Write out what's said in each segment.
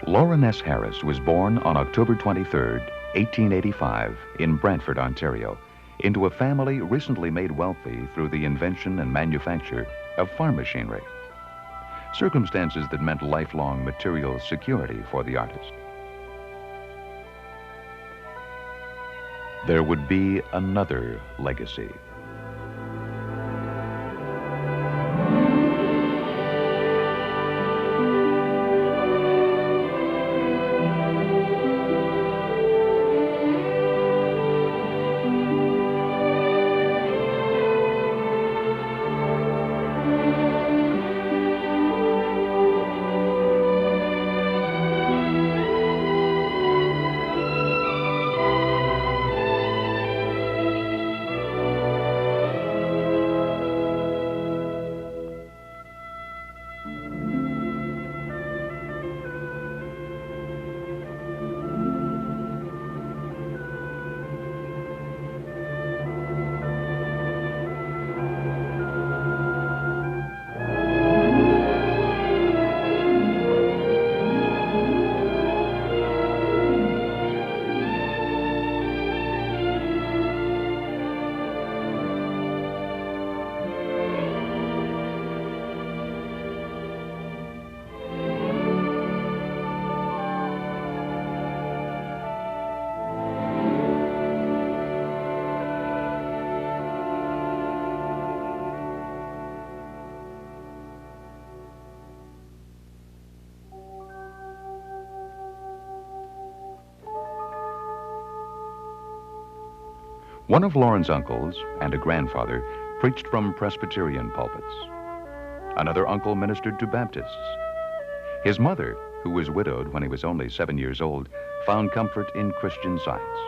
Lawren S. Harris was born on October 23, 1885, in Brantford, Ontario, into a family recently made wealthy through the invention and manufacture of farm machinery. Circumstances that meant lifelong material security for the artist. There would be another legacy. One of Lawren's uncles and a grandfather preached from Presbyterian pulpits. Another uncle ministered to Baptists. His mother, who was widowed when he was only 7 years old, found comfort in Christian Science.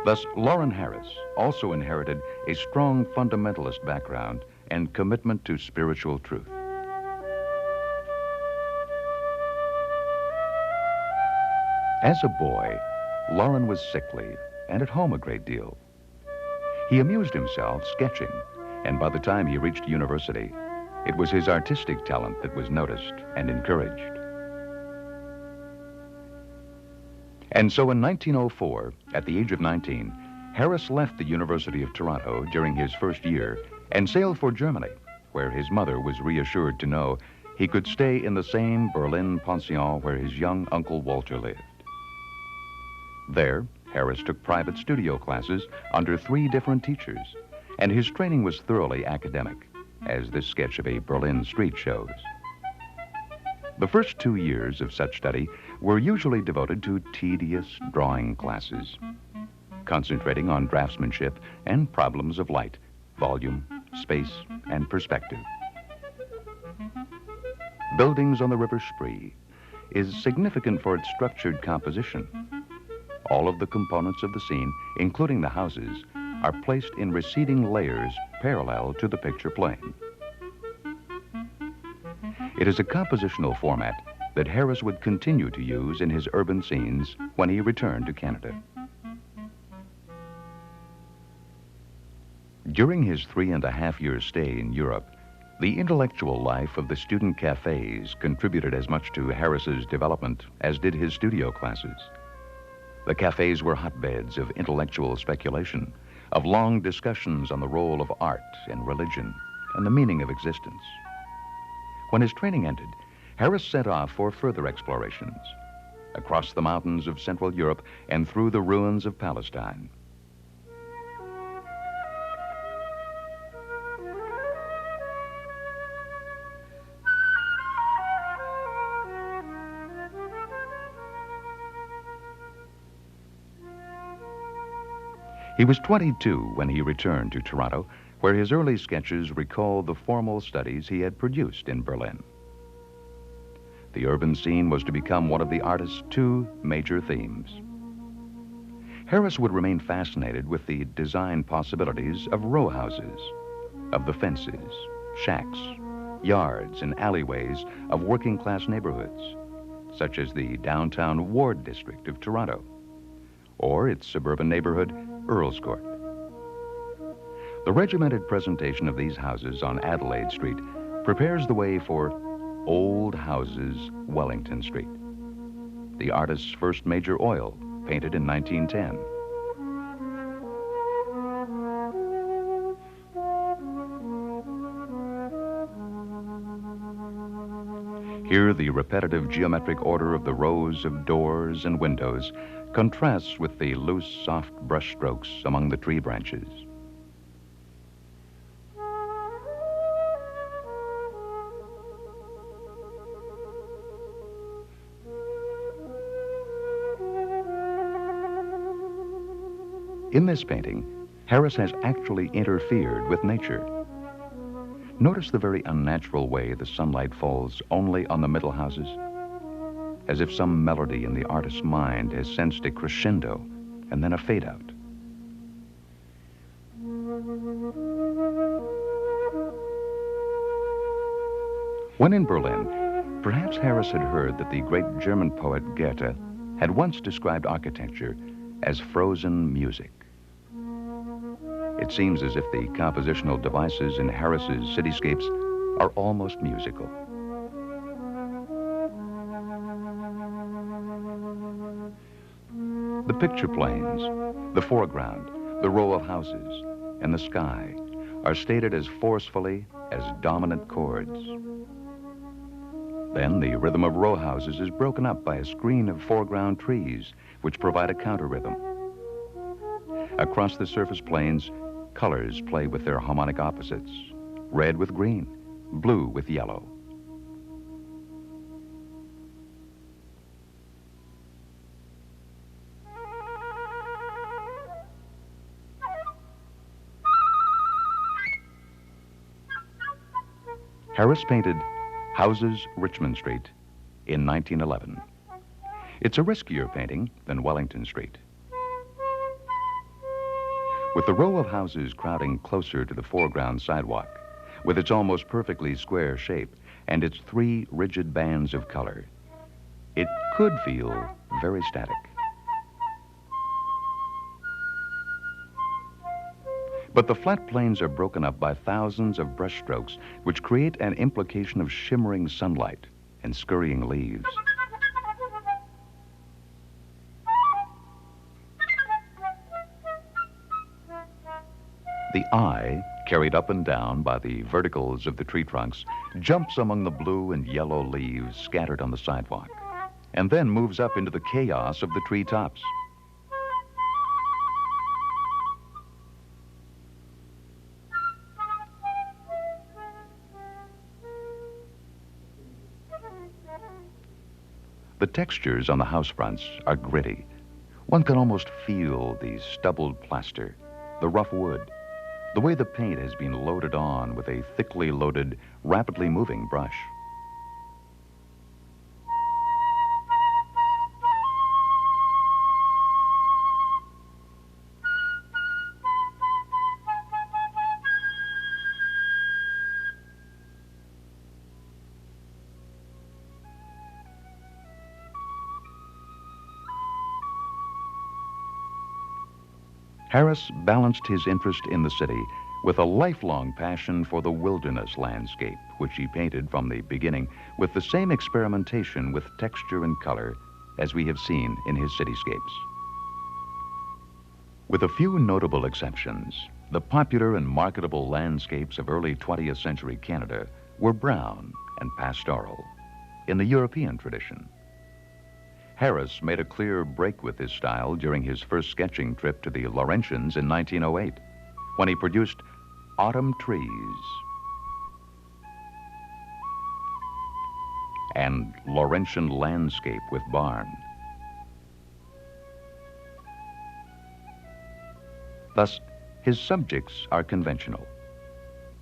Thus, Lawren Harris also inherited a strong fundamentalist background and commitment to spiritual truth. As a boy, Lawren was sickly and at home a great deal. He amused himself sketching, and by the time he reached university, it was his artistic talent that was noticed and encouraged. And so in 1904, at the age of 19, Harris left the University of Toronto during his first year and sailed for Germany, where his mother was reassured to know he could stay in the same Berlin pension where his young Uncle Walter lived. There, Harris took private studio classes under 3 different teachers, and his training was thoroughly academic, as this sketch of a Berlin street shows. The first 2 years of such study were usually devoted to tedious drawing classes, concentrating on draftsmanship and problems of light, volume, space, and perspective. Buildings on the River Spree is significant for its structured composition. All of the components of the scene, including the houses, are placed in receding layers parallel to the picture plane. It is a compositional format that Harris would continue to use in his urban scenes when he returned to Canada. During his 3.5-year stay in Europe, the intellectual life of the student cafes contributed as much to Harris's development as did his studio classes. The cafes were hotbeds of intellectual speculation, of long discussions on the role of art and religion and the meaning of existence. When his training ended, Harris set off for further explorations, across the mountains of Central Europe and through the ruins of Palestine. He was 22 when he returned to Toronto, where his early sketches recall the formal studies he had produced in Berlin. The urban scene was to become one of the artist's 2 major themes. Harris would remain fascinated with the design possibilities of row houses, of the fences, shacks, yards, and alleyways of working-class neighborhoods, such as the downtown Ward district of Toronto, or its suburban neighborhood, Earl's Court. The regimented presentation of these houses on Adelaide Street prepares the way for Old Houses, Wellington Street, the artist's first major oil, painted in 1910. Here, the repetitive geometric order of the rows of doors and windows contrasts with the loose, soft brush strokes among the tree branches. In this painting, Harris has actually interfered with nature. Notice the very unnatural way the sunlight falls only on the middle houses, as if some melody in the artist's mind has sensed a crescendo and then a fade out. When in Berlin, perhaps Harris had heard that the great German poet Goethe had once described architecture as frozen music. It seems as if the compositional devices in Harris's cityscapes are almost musical. The picture planes, the foreground, the row of houses, and the sky are stated as forcefully as dominant chords. Then the rhythm of row houses is broken up by a screen of foreground trees, which provide a counter rhythm. Across the surface planes, colors play with their harmonic opposites, red with green, blue with yellow. Harris painted Houses, Richmond Street in 1911. It's a riskier painting than Wellington Street. With the row of houses crowding closer to the foreground sidewalk, with its almost perfectly square shape and its three rigid bands of color, it could feel very static. But the flat planes are broken up by thousands of brush strokes, which create an implication of shimmering sunlight and scurrying leaves. The eye, carried up and down by the verticals of the tree trunks, jumps among the blue and yellow leaves scattered on the sidewalk, and then moves up into the chaos of the treetops. The textures on the house fronts are gritty. One can almost feel the stubbled plaster, the rough wood, the way the paint has been loaded on with a thickly loaded, rapidly moving brush. Harris balanced his interest in the city with a lifelong passion for the wilderness landscape, which he painted from the beginning with the same experimentation with texture and color as we have seen in his cityscapes. With a few notable exceptions, the popular and marketable landscapes of early 20th century Canada were brown and pastoral, in the European tradition. Harris made a clear break with this style during his first sketching trip to the Laurentians in 1908, when he produced Autumn Trees and Laurentian Landscape with Barn. Thus, his subjects are conventional,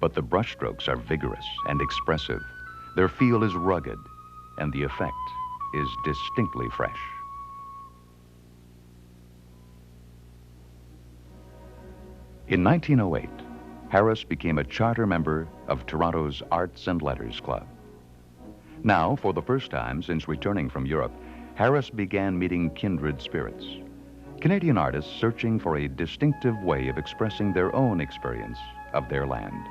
but the brushstrokes are vigorous and expressive. Their feel is rugged, and the effect is distinctly fresh. In 1908, Harris became a charter member of Toronto's Arts and Letters Club. Now, for the first time since returning from Europe, Harris began meeting kindred spirits, Canadian artists searching for a distinctive way of expressing their own experience of their land.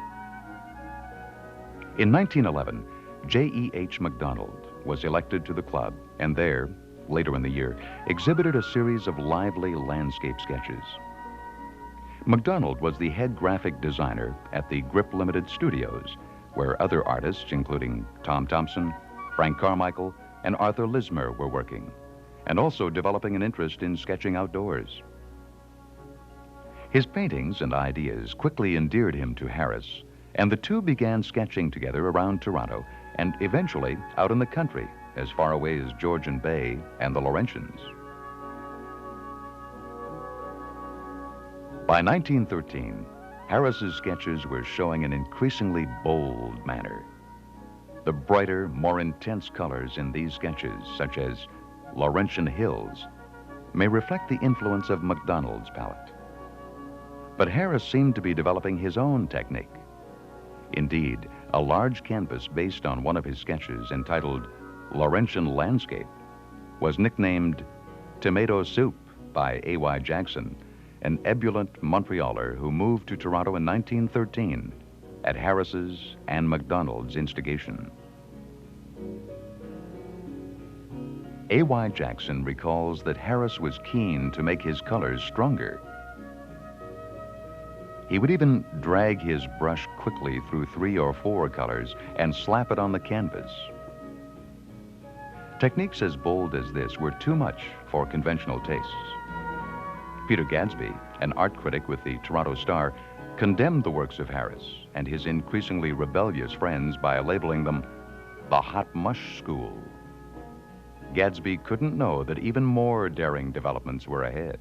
In 1911, J.E.H. MacDonald was elected to the club, and there later in the year, exhibited a series of lively landscape sketches. MacDonald was the head graphic designer at the Grip Limited Studios, where other artists, including Tom Thompson, Frank Carmichael, and Arthur Lismer were working, and also developing an interest in sketching outdoors. His paintings and ideas quickly endeared him to Harris, and the two began sketching together around Toronto and eventually out in the country, as far away as Georgian Bay and the Laurentians. By 1913, Harris's sketches were showing an increasingly bold manner. The brighter, more intense colors in these sketches, such as Laurentian hills, may reflect the influence of MacDonald's palette. But Harris seemed to be developing his own technique. Indeed, a large canvas based on one of his sketches entitled Laurentian Landscape was nicknamed Tomato Soup by A.Y. Jackson, an ebullient Montrealer who moved to Toronto in 1913 at Harris's and MacDonald's instigation. A.Y. Jackson recalls that Harris was keen to make his colors stronger. He would even drag his brush quickly through 3 or 4 colors and slap it on the canvas. Techniques as bold as this were too much for conventional tastes. Peter Gadsby, an art critic with the Toronto Star, condemned the works of Harris and his increasingly rebellious friends by labeling them the hot mush school. Gadsby couldn't know that even more daring developments were ahead.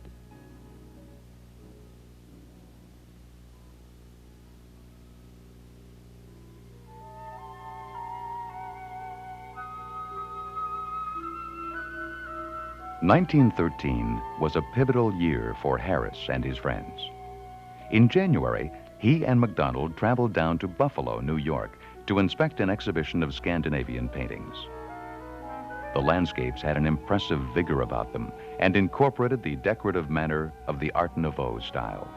"1913 was a pivotal year for Harris and his friends. In January, he and MacDonald traveled down to Buffalo, New York, to inspect an exhibition of Scandinavian paintings. The landscapes had an impressive vigor about them and incorporated the decorative manner of the Art Nouveau style.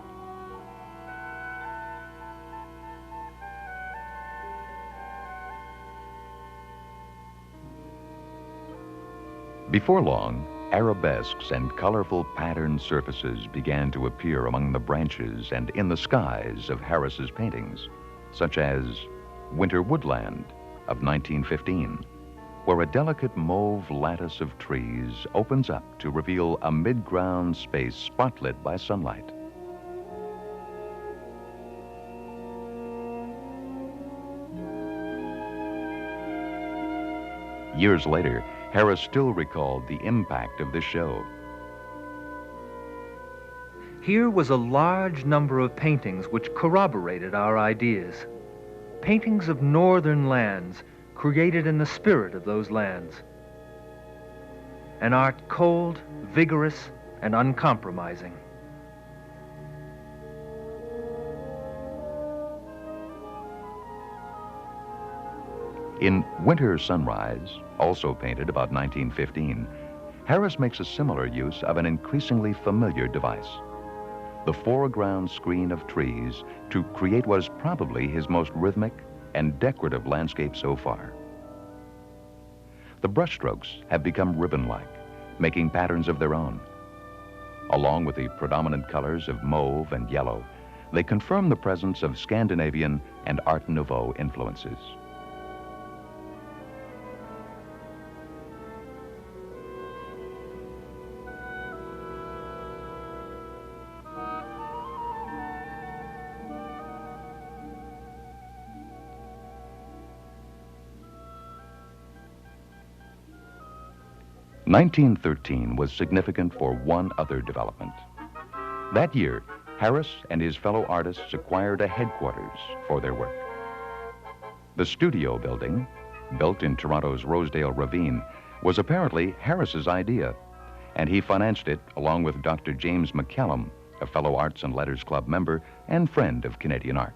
Before long, arabesques and colorful patterned surfaces began to appear among the branches and in the skies of Harris's paintings, such as Winter Woodland of 1915, where a delicate mauve lattice of trees opens up to reveal a mid-ground space spotlit by sunlight. Years later, Harris still recalled the impact of this show. Here was a large number of paintings which corroborated our ideas. Paintings of northern lands created in the spirit of those lands. An art cold, vigorous, and uncompromising. In Winter Sunrise, also painted about 1915, Harris makes a similar use of an increasingly familiar device, the foreground screen of trees, to create what is probably his most rhythmic and decorative landscape so far. The brushstrokes have become ribbon-like, making patterns of their own. Along with the predominant colors of mauve and yellow, they confirm the presence of Scandinavian and Art Nouveau influences. "1913 was significant for one other development. That year, Harris and his fellow artists acquired a headquarters for their work. The studio building, built in Toronto's Rosedale Ravine, was apparently Harris's idea, and he financed it along with Dr. James McCallum, a fellow Arts and Letters Club member and friend of Canadian art.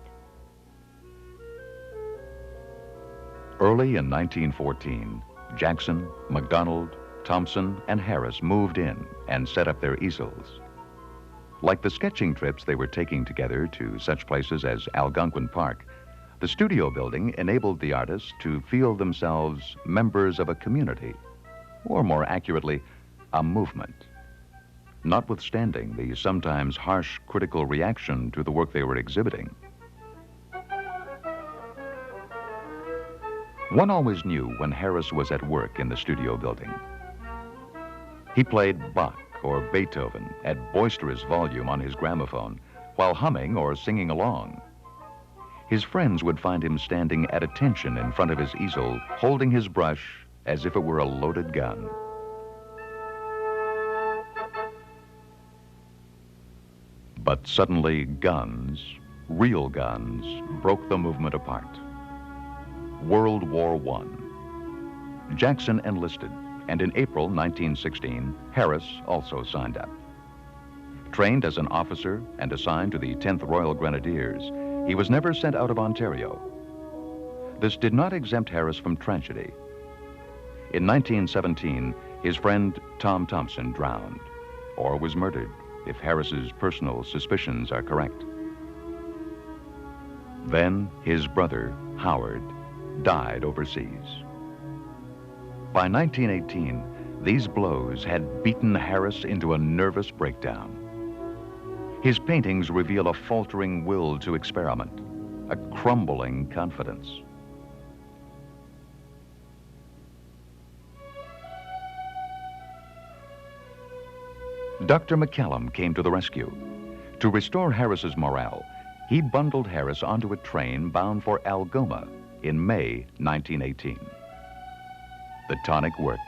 Early in 1914, Jackson, MacDonald, Thompson, and Harris moved in and set up their easels. Like the sketching trips they were taking together to such places as Algonquin Park, the studio building enabled the artists to feel themselves members of a community, or more accurately, a movement, notwithstanding the sometimes harsh critical reaction to the work they were exhibiting. One always knew when Harris was at work in the studio building. He played Bach or Beethoven at boisterous volume on his gramophone while humming or singing along. His friends would find him standing at attention in front of his easel, holding his brush as if it were a loaded gun. But suddenly guns, real guns, broke the movement apart. World War I. Jackson enlisted, and in April 1916, Harris also signed up. Trained as an officer and assigned to the 10th Royal Grenadiers, he was never sent out of Ontario. This did not exempt Harris from tragedy. In 1917, his friend Tom Thompson drowned, or was murdered, if Harris's personal suspicions are correct. Then his brother, Howard, died overseas. By 1918, these blows had beaten Harris into a nervous breakdown. His paintings reveal a faltering will to experiment, a crumbling confidence. Dr. McCallum came to the rescue. To restore Harris's morale, he bundled Harris onto a train bound for Algoma in May 1918. The tonic worked.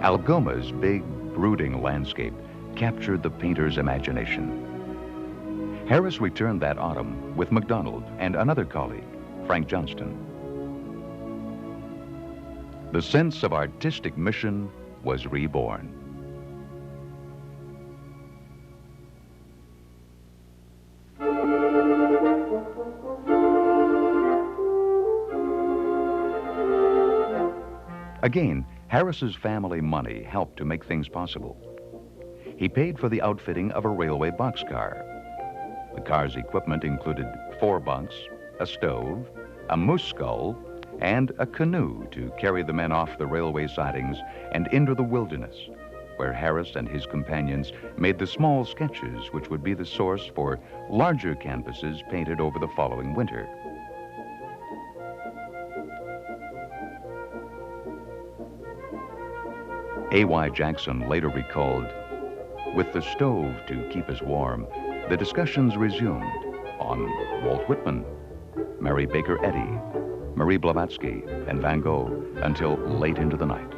Algoma's big, brooding landscape captured the painter's imagination. Harris returned that autumn with MacDonald and another colleague, Frank Johnston. The sense of artistic mission was reborn. Again, Harris's family money helped to make things possible. He paid for the outfitting of a railway boxcar. The car's equipment included 4 bunks, a stove, a moose skull, and a canoe to carry the men off the railway sidings and into the wilderness, where Harris and his companions made the small sketches which would be the source for larger canvases painted over the following winter. A.Y. Jackson later recalled, "With the stove to keep us warm, the discussions resumed on Walt Whitman, Mary Baker Eddy, Marie Blavatsky, and Van Gogh until late into the night."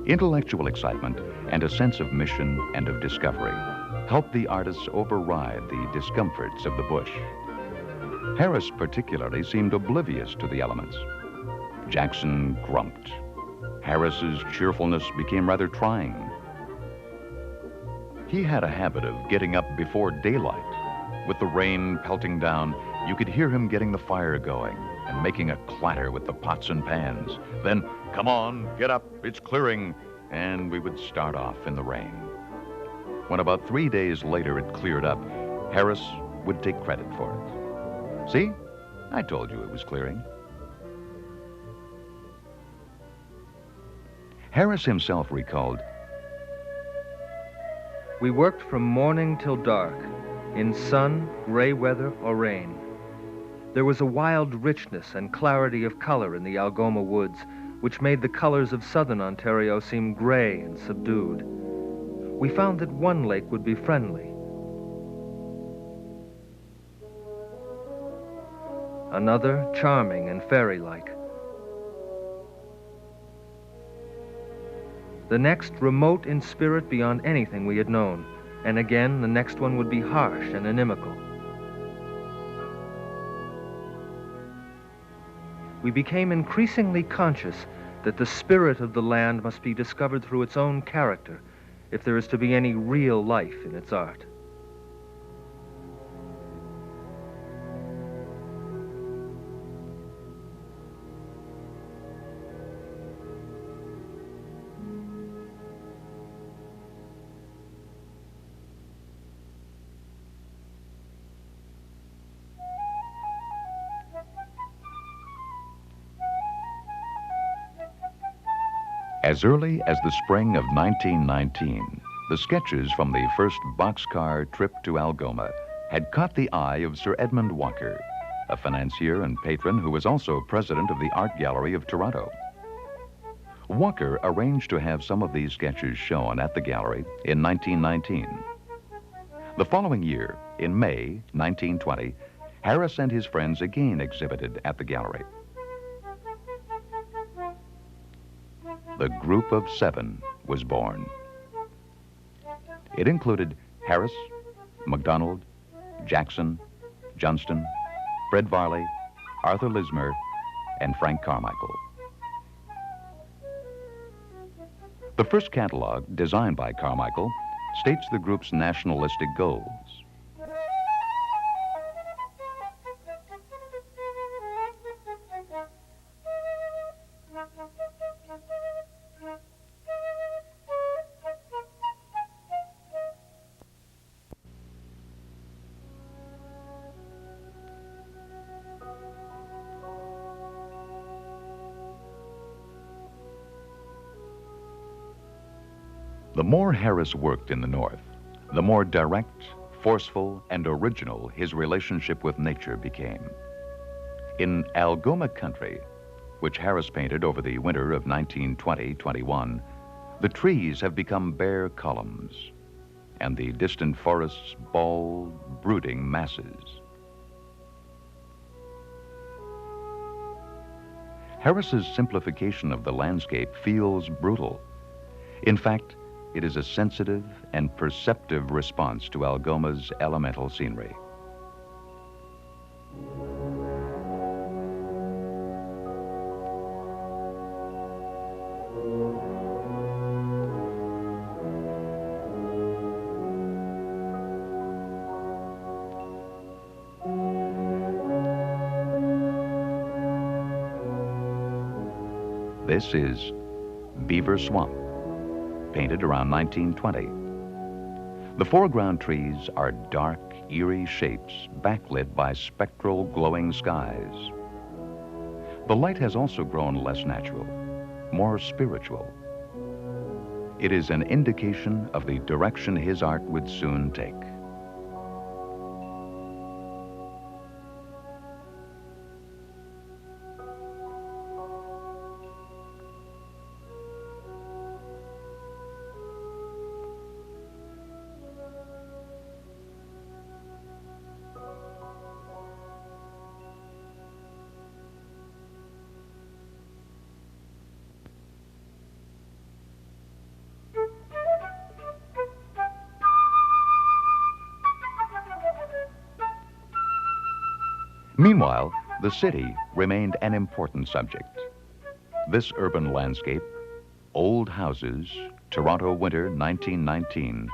Intellectual excitement and a sense of mission and of discovery helped the artists override the discomforts of the bush. Harris particularly seemed oblivious to the elements. Jackson grumped. Harris's cheerfulness became rather trying. He had a habit of getting up before daylight. With the rain pelting down, you could hear him getting the fire going and making a clatter with the pots and pans. Then, "Come on, get up, it's clearing," and we would start off in the rain. When about 3 days later it cleared up, Harris would take credit for it. "See, I told you it was clearing." Harris himself recalled, "We worked from morning till dark, in sun, gray weather, or rain. There was a wild richness and clarity of color in the Algoma woods, which made the colors of southern Ontario seem gray and subdued. We found that one lake would be friendly, another charming and fairy-like. The next remote in spirit beyond anything we had known, and again the next one would be harsh and inimical. We became increasingly conscious that the spirit of the land must be discovered through its own character if there is to be any real life in its art." As early as the spring of 1919, the sketches from the first boxcar trip to Algoma had caught the eye of Sir Edmund Walker, a financier and patron who was also president of the Art Gallery of Toronto. Walker arranged to have some of these sketches shown at the gallery in 1919. The following year, in May 1920, Harris and his friends again exhibited at the gallery. The Group of Seven was born. It included Harris, MacDonald, Jackson, Johnston, Fred Varley, Arthur Lismer, and Frank Carmichael. The first catalog, designed by Carmichael, states the group's nationalistic goals. The more Harris worked in the North, the more direct, forceful, and original his relationship with nature became. In Algoma country, which Harris painted over the winter of 1920-21, the trees have become bare columns, and the distant forests bald, brooding masses. Harris's simplification of the landscape feels brutal. In fact, it is a sensitive and perceptive response to Algoma's elemental scenery. This is Beaver Swamp, painted around 1920. The foreground trees are dark, eerie shapes backlit by spectral, glowing skies. The light has also grown less natural, more spiritual. It is an indication of the direction his art would soon take. Meanwhile, the city remained an important subject. This urban landscape, Old Houses, Toronto Winter 1919,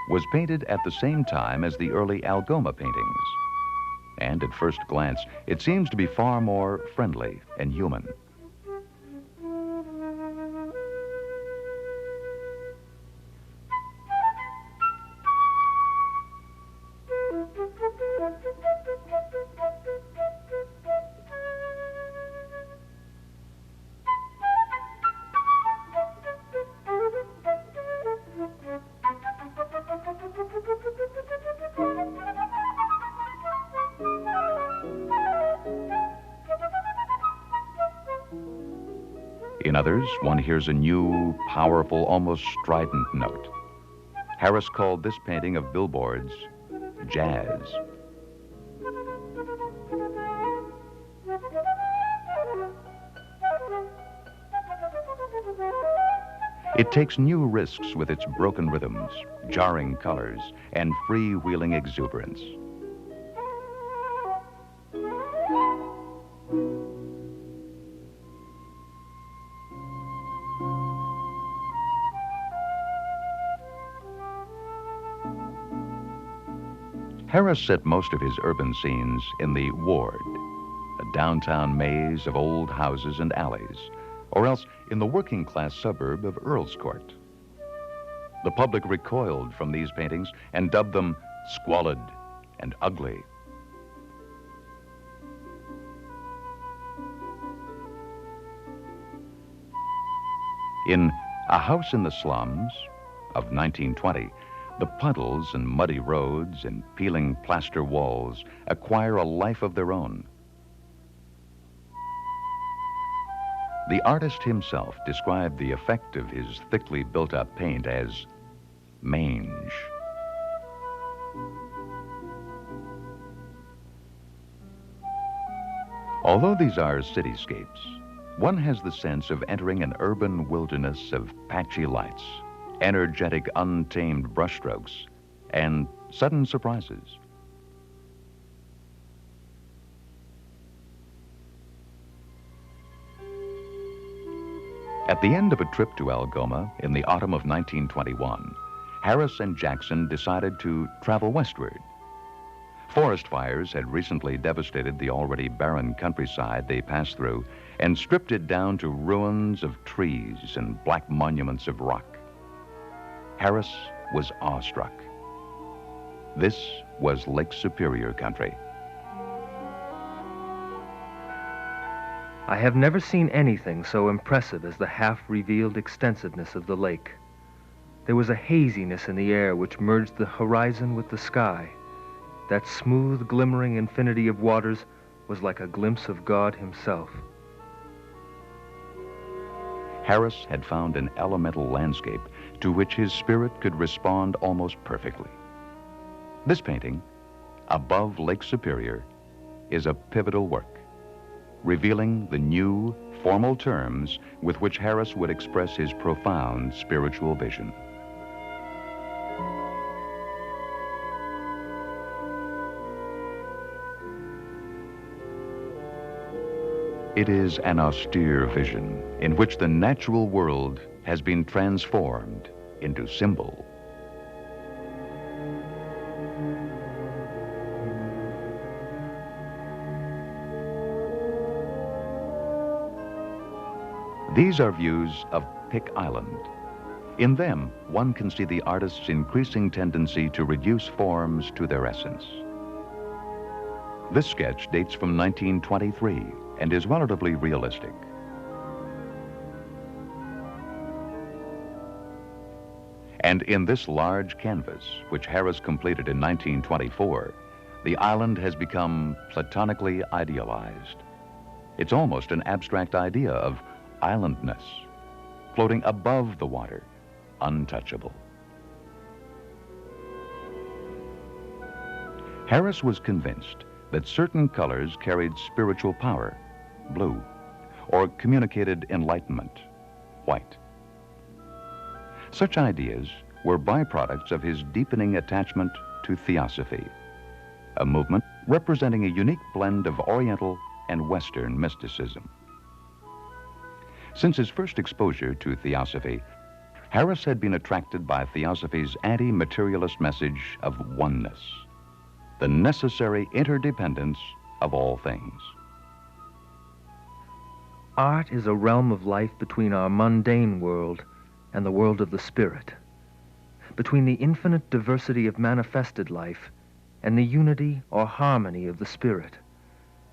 was painted at the same time as the early Algoma paintings. And at first glance, it seems to be far more friendly and human. In others, one hears a new, powerful, almost strident note. Harris called this painting of billboards jazz. It takes new risks with its broken rhythms, jarring colors, and freewheeling exuberance. Harris set most of his urban scenes in the Ward, a downtown maze of old houses and alleys, or else in the working-class suburb of Earl's Court. The public recoiled from these paintings and dubbed them squalid and ugly. In A House in the Slums of 1920, the puddles and muddy roads and peeling plaster walls acquire a life of their own. The artist himself described the effect of his thickly built-up paint as mange. Although these are cityscapes, one has the sense of entering an urban wilderness of patchy lights, energetic, untamed brushstrokes, and sudden surprises. At the end of a trip to Algoma in the autumn of 1921, Harris and Jackson decided to travel westward. Forest fires had recently devastated the already barren countryside they passed through and stripped it down to ruins of trees and black monuments of rock. Harris was awestruck. This was Lake Superior country. I have never seen anything so impressive as the half-revealed extensiveness of the lake. There was a haziness in the air which merged the horizon with the sky. That smooth, glimmering infinity of waters was like a glimpse of God himself. Harris had found an elemental landscape to which his spirit could respond almost perfectly. This painting, Above Lake Superior, is a pivotal work, revealing the new, formal terms with which Harris would express his profound spiritual vision. It is an austere vision in which the natural world has been transformed into symbol. These are views of Pick Island. In them, one can see the artist's increasing tendency to reduce forms to their essence. This sketch dates from 1923 and is relatively realistic. And in this large canvas, which Harris completed in 1924, the island has become platonically idealized. It's almost an abstract idea of islandness, floating above the water, untouchable. Harris was convinced that certain colors carried spiritual power, blue, or communicated enlightenment, white. Such ideas were byproducts of his deepening attachment to theosophy, a movement representing a unique blend of Oriental and Western mysticism. Since his first exposure to theosophy, Harris had been attracted by theosophy's anti-materialist message of oneness, the necessary interdependence of all things. Art is a realm of life between our mundane world and the world of the spirit, between the infinite diversity of manifested life and the unity or harmony of the spirit,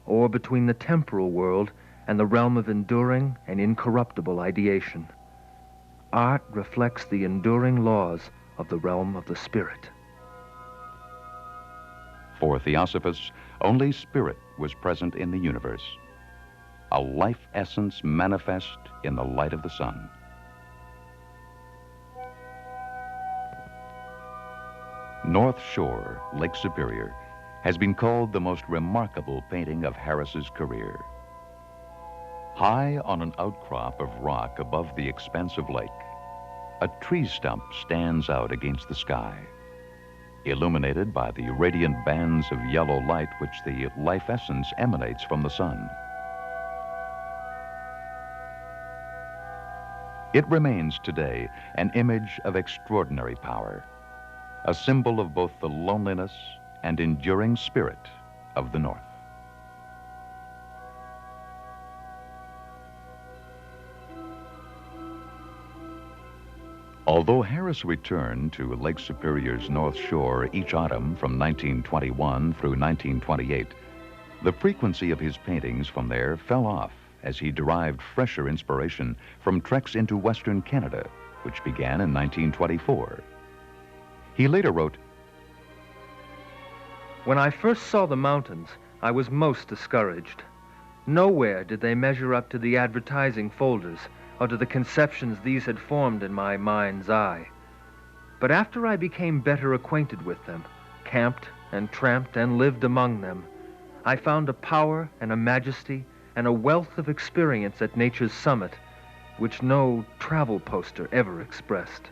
or between the temporal world and the realm of enduring and incorruptible ideation. Art reflects the enduring laws of the realm of the spirit. For theosophists, only spirit was present in the universe, a life essence manifest in the light of the sun. North Shore, Lake Superior, has been called the most remarkable painting of Harris's career. High on an outcrop of rock above the expansive lake, a tree stump stands out against the sky, illuminated by the radiant bands of yellow light which the life essence emanates from the sun. It remains today an image of extraordinary power, a symbol of both the loneliness and enduring spirit of the North. Although Harris returned to Lake Superior's North Shore each autumn from 1921 through 1928, the frequency of his paintings from there fell off as he derived fresher inspiration from treks into Western Canada, which began in 1924. He later wrote, "When I first saw the mountains, I was most discouraged. Nowhere did they measure up to the advertising folders or to the conceptions these had formed in my mind's eye. But after I became better acquainted with them, camped and tramped and lived among them, I found a power and a majesty and a wealth of experience at nature's summit which no travel poster ever expressed."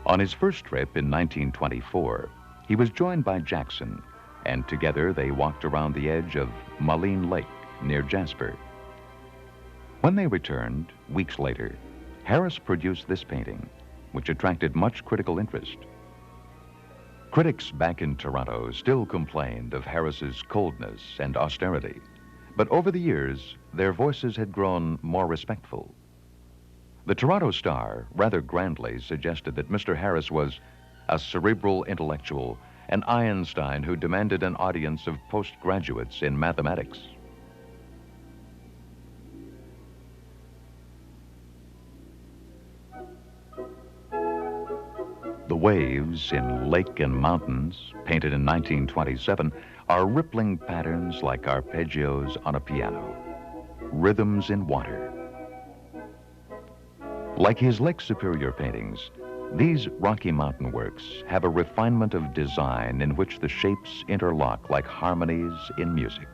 On his first trip in 1924, he was joined by Jackson, and together they walked around the edge of Maline Lake near Jasper. When they returned, weeks later, Harris produced this painting, which attracted much critical interest. Critics back in Toronto still complained of Harris's coldness and austerity, but over the years, their voices had grown more respectful. The Toronto Star rather grandly suggested that Mr. Harris was a cerebral intellectual, an Einstein who demanded an audience of postgraduates in mathematics. The waves in lake and mountains, painted in 1927, are rippling patterns like arpeggios on a piano, rhythms in water. Like his Lake Superior paintings, these Rocky Mountain works have a refinement of design in which the shapes interlock like harmonies in music.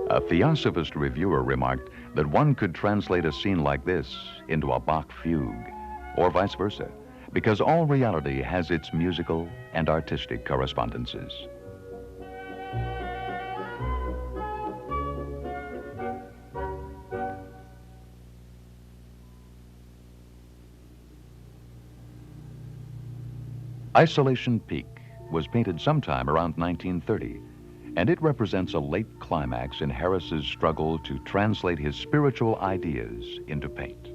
A Theosophist reviewer remarked that one could translate a scene like this into a Bach fugue, or vice versa, because all reality has its musical and artistic correspondences. Isolation Peak was painted sometime around 1930, and it represents a late climax in Harris's struggle to translate his spiritual ideas into paint.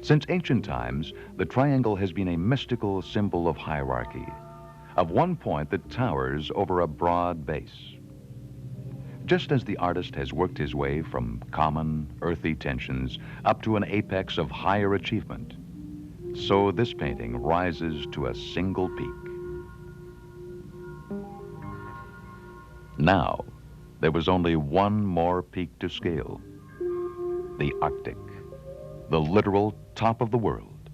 Since ancient times, the triangle has been a mystical symbol of hierarchy, of one point that towers over a broad base. Just as the artist has worked his way from common, earthy tensions up to an apex of higher achievement, so this painting rises to a single peak. Now, there was only one more peak to scale: the Arctic, the literal top of the world.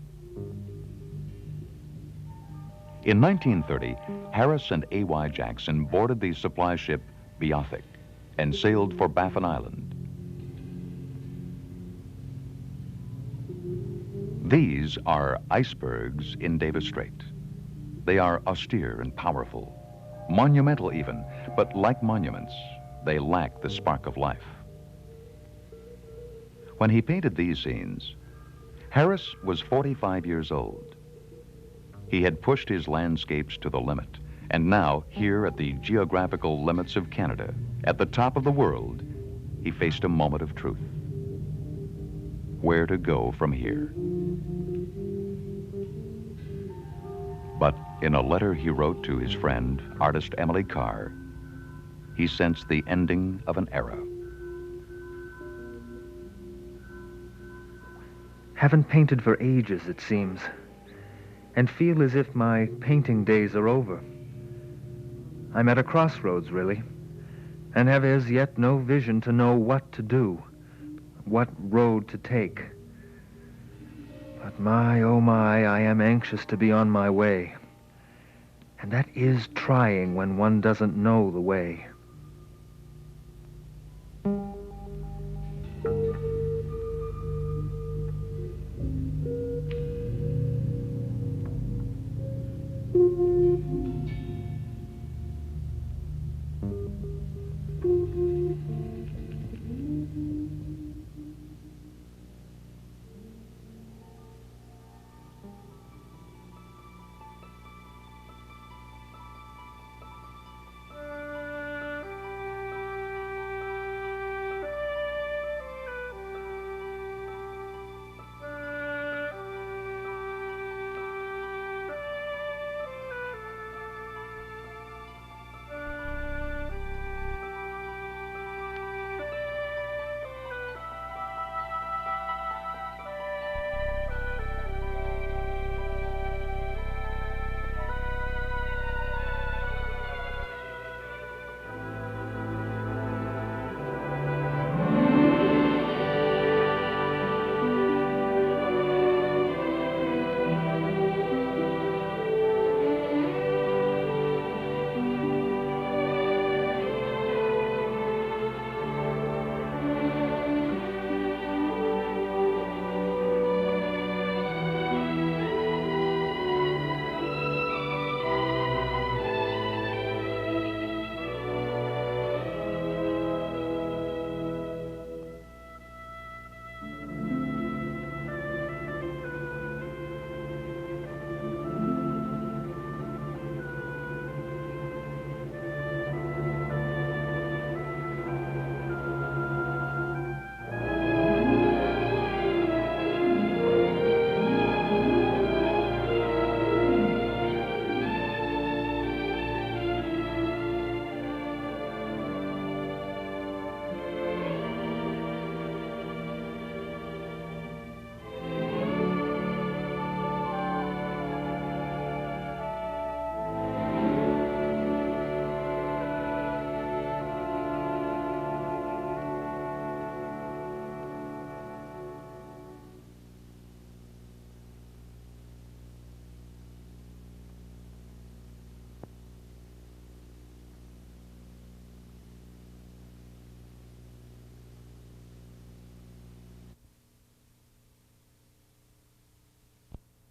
In 1930, Harris and A.Y. Jackson boarded the supply ship Beothic and sailed for Baffin Island. These are icebergs in Davis Strait. They are austere and powerful, monumental even, but like monuments, they lack the spark of life. When he painted these scenes, Harris was 45 years old. He had pushed his landscapes to the limit, and now, here at the geographical limits of Canada, at the top of the world, he faced a moment of truth. Where to go from here? But in a letter he wrote to his friend, artist Emily Carr, he sensed the ending of an era. Haven't painted for ages, it seems, and feel as if my painting days are over. I'm at a crossroads, really, and have as yet no vision to know what to do, what road to take. But my, oh my, I am anxious to be on my way. And that is trying when one doesn't know the way.